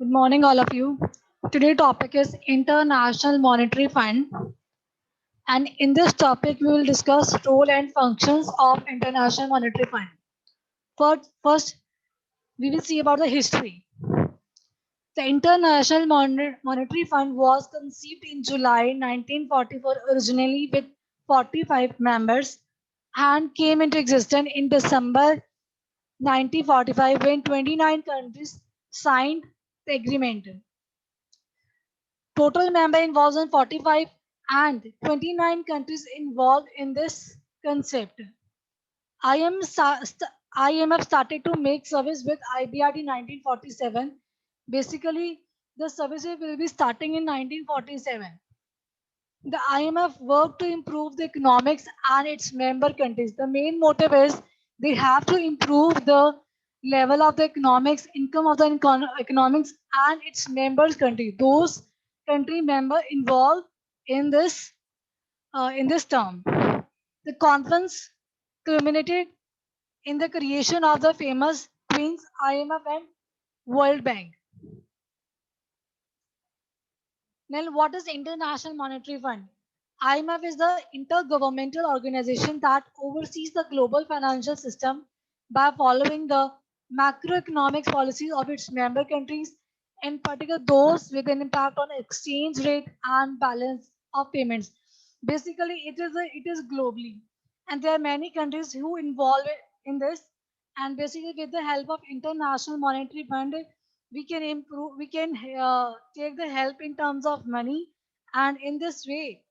Good morning, all of you. Today topic is International Monetary Fund, and in this topic we will discuss role and functions of International Monetary Fund. First, we will see about the history. The International Monetary Fund was conceived in July 1944 originally with 45 members and came into existence in December 1945 when 29 countries signed the agreement. Total member involved in 45 and 29 countries involved in this concept. IMF started to make service with IBRD 1947. Basically, the services will be starting in 1947. The IMF worked to improve the economics and its member countries. The main motive is they have to improve the level of the economics, income of the economics and its members country. Those country member involved in this term. The conference culminated in the creation of the famous twins IMF and World Bank. Now, what is International Monetary Fund? IMF is the intergovernmental organization that oversees the global financial system by following the macroeconomic policies of its member countries, in particular those with an impact on exchange rate and balance of payments. Basically, it is globally, and there are many countries who involve in this. And basically, with the help of International Monetary Fund, we can improve. We can take the help in terms of money, and in this way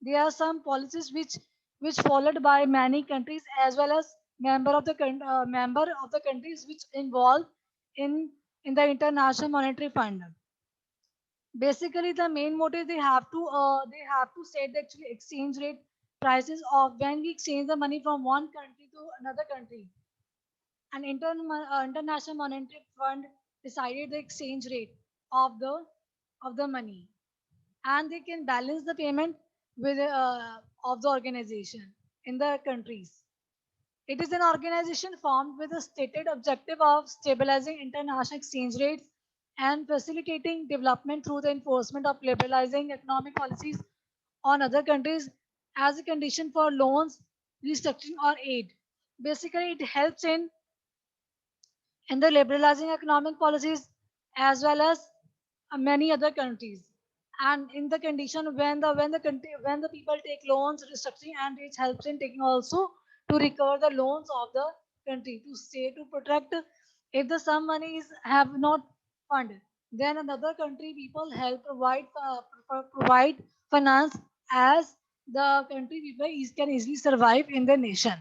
there are some policies which followed by many countries as well as member of the countries which involve in the International Monetary Fund. Basically, the main motive they have to set the actually exchange rate prices of when we exchange the money from one country to another country. And International Monetary Fund decided the exchange rate of the money, and they can balance the payment with of the organization in the countries. It is an organization formed with a stated objective of stabilizing international exchange rates and facilitating development through the enforcement of liberalizing economic policies on other countries as a condition for loans, restructuring, or aid. Basically, it helps in the liberalizing economic policies as well as many other countries, and in the condition when the people take loans, restructuring, and it helps in taking also to recover the loans of the country to say to protect. If the some money is have not funded, then another country people help provide finance as the country people can easily survive in the nation.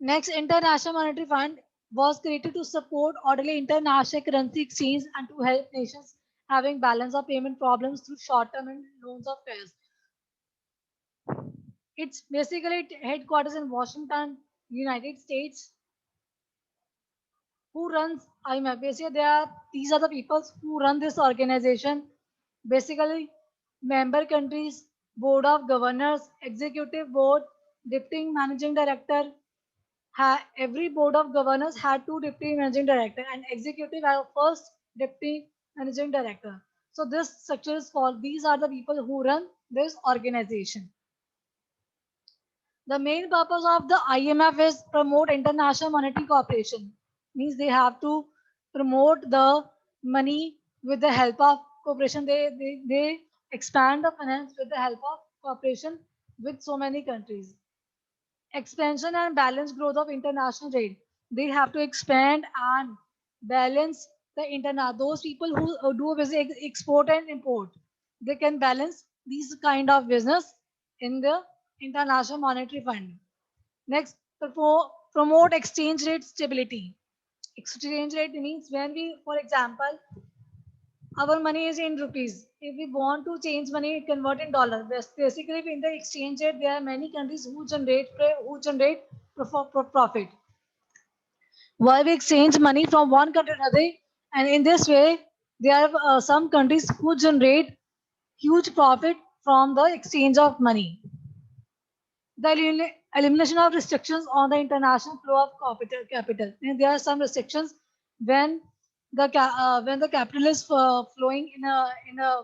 Next, International Monetary Fund was created to support orderly international currency exchange and to help nations having balance of payment problems through short-term and loans of cash. It's basically headquarters in Washington, United States. Who runs IMF? Basically, these are the people who run this organization. Basically, member countries, board of governors, executive board, deputy managing director, every board of governors had two deputy managing director and executive have first deputy managing director. So this structure is for these are the people who run this organization. The main purpose of the IMF is promote international monetary cooperation. Means they have to promote the money with the help of cooperation. They expand the finance with the help of cooperation with so many countries. Expansion and balanced growth of international trade. They have to expand and balance the internet. Those people who do export and import, they can balance these kind of business in the International Monetary Fund. Next, promote exchange rate stability. Exchange rate means when we, for example, our money is in rupees. If we want to change money, convert in dollar. Basically, in the exchange rate, there are many countries who generate profit. While we exchange money from one country to another, and in this way, there are some countries who generate huge profit from the exchange of money. The elimination of restrictions on the international flow of capital. And there are some restrictions when the capital is flowing in a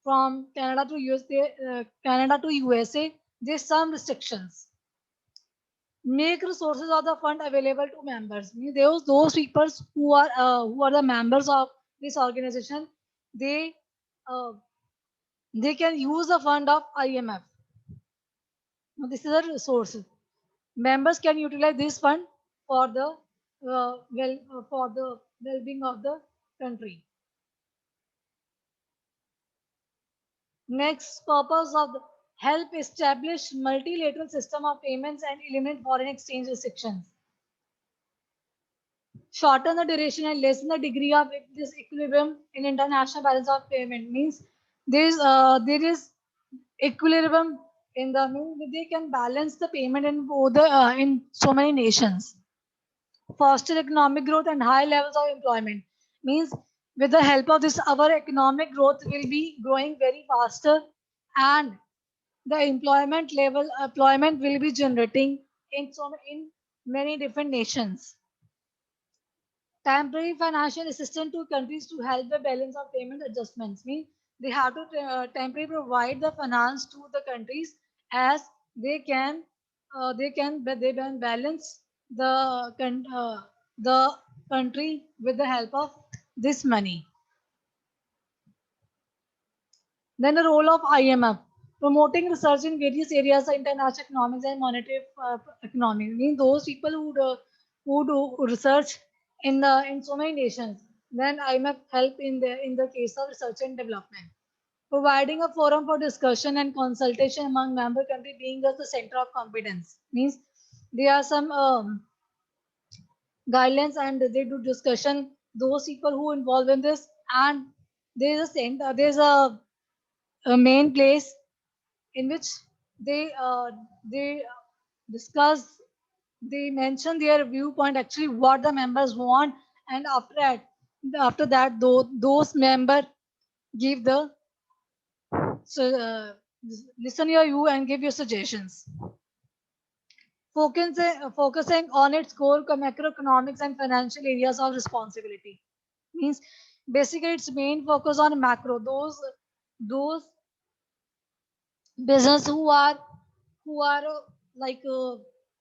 from Canada to USA, there's some restrictions. Make resources of the fund available to members. Means those people who are the members of this organization, they uh, they can use the fund of IMF. Now, this is a resource. Members can utilize this fund for the for the well-being of the country. Next purpose of the help establish multilateral system of payments and eliminate foreign exchange restrictions. Shorten the duration and lessen the degree of disequilibrium in international balance of payment. Means there is equilibrium in the means they can balance the payment in both the in so many nations. Foster economic growth and high levels of employment. Means with the help of this, our economic growth will be growing very faster, and the employment will be generating in many different nations. Temporary financial assistance to countries to help the balance of payment adjustments. Means they have to temporarily provide the finance to the countries as they can balance the country with the help of this money. Then the role of IMF, promoting research in various areas of international economics and monetary economy. Means those people who do research in so many nations. Then IMF help in the case of research and development. Providing a forum for discussion and consultation among member countries being as the center of competence. Means there are some guidelines and they do discussion. Those people who involved in this, and there is a center, there is a main place in which they discuss, they mention their viewpoint, actually what the members want, and after that those member give the so listen your view and give your suggestions. Focusing on its core macroeconomics and financial areas of responsibility. Means basically its main focus on macro, those business who are like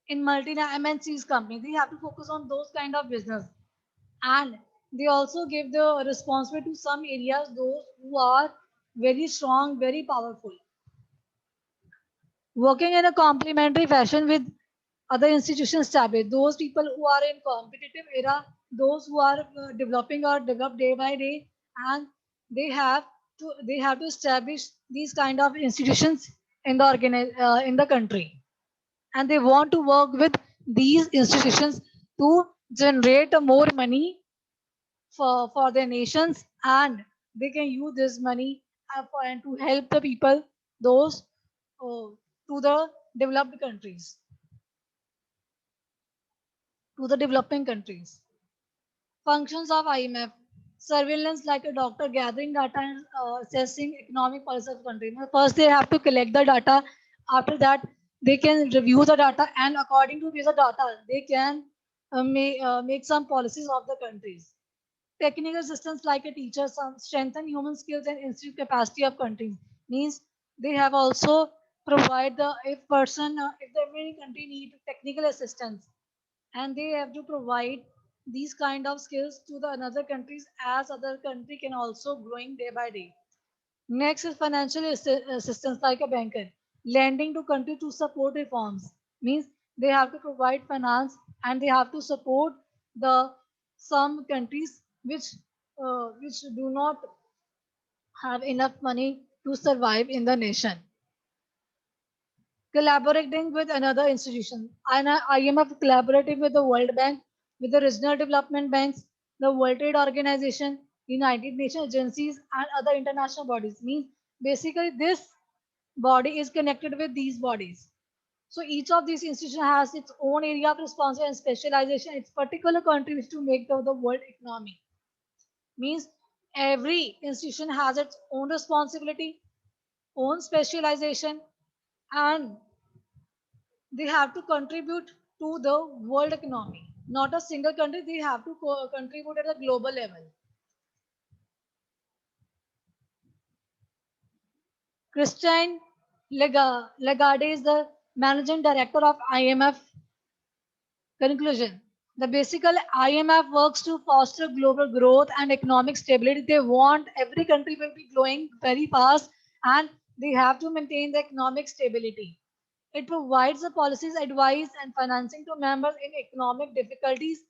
in multi MNCs company, they have to focus on those kind of business, and they also give the responsibility to some areas those who are very strong, very powerful. Working in a complementary fashion with other institutions established. Those people who are in competitive era, those who are developing or develop day by day, and they have to establish these kind of institutions in the in the country, and they want to work with these institutions to generate more money for their nations, and they can use this money and to help the people, those to the developed countries, to the developing countries. Functions of IMF: surveillance like a doctor, gathering data and assessing economic policy of the country. Now, first, they have to collect the data. After that, they can review the data, and according to this data, they can make some policies of the countries. Technical assistance like a teacher, some strengthen human skills and institute capacity of countries. Means they have also provide the if the any country need technical assistance, and they have to provide these kind of skills to the another countries, as other country can also growing day by day. Next is financial assistance like a banker, lending to country to support reforms. Means they have to provide finance, and they have to support the some countries which do not have enough money to survive in the nation. Collaborating with another institution. IMF collaborating with the World Bank, with the regional development banks, the World Trade Organization, United Nations agencies, and other international bodies. Means basically this body is connected with these bodies. So each of these institutions has its own area of responsibility and specialization. Its particular contribution to make the world economy. Means every institution has its own responsibility, own specialization, and they have to contribute to the world economy. not a single country. They have to contribute at the global level. Christine Lagarde is the managing director of IMF. Conclusion. The basically IMF works to foster global growth and economic stability. They want every country will be growing very fast and they have to maintain the economic stability. It provides the policies, advice, and financing to members in economic difficulties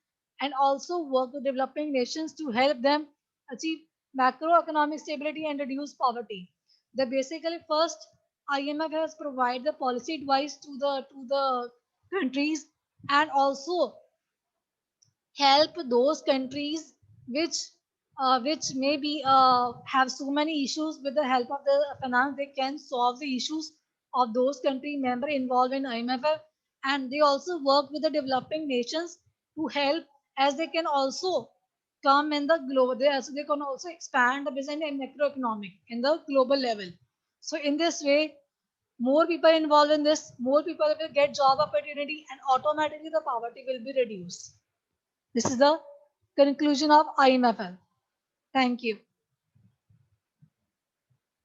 and also work with developing nations to help them achieve macroeconomic stability and reduce poverty. The basically first IMF has provided the policy advice to the countries and also help those countries which maybe have so many issues. With the help of the finance they can solve the issues of those country member involved in IMF, and they also work with the developing nations to help as they can also come in the global they can also expand the business and macroeconomic in the global level. So in this way, more people involved in this, more people will get job opportunity and automatically the poverty will be reduced. This is the conclusion of IMFL. Thank you.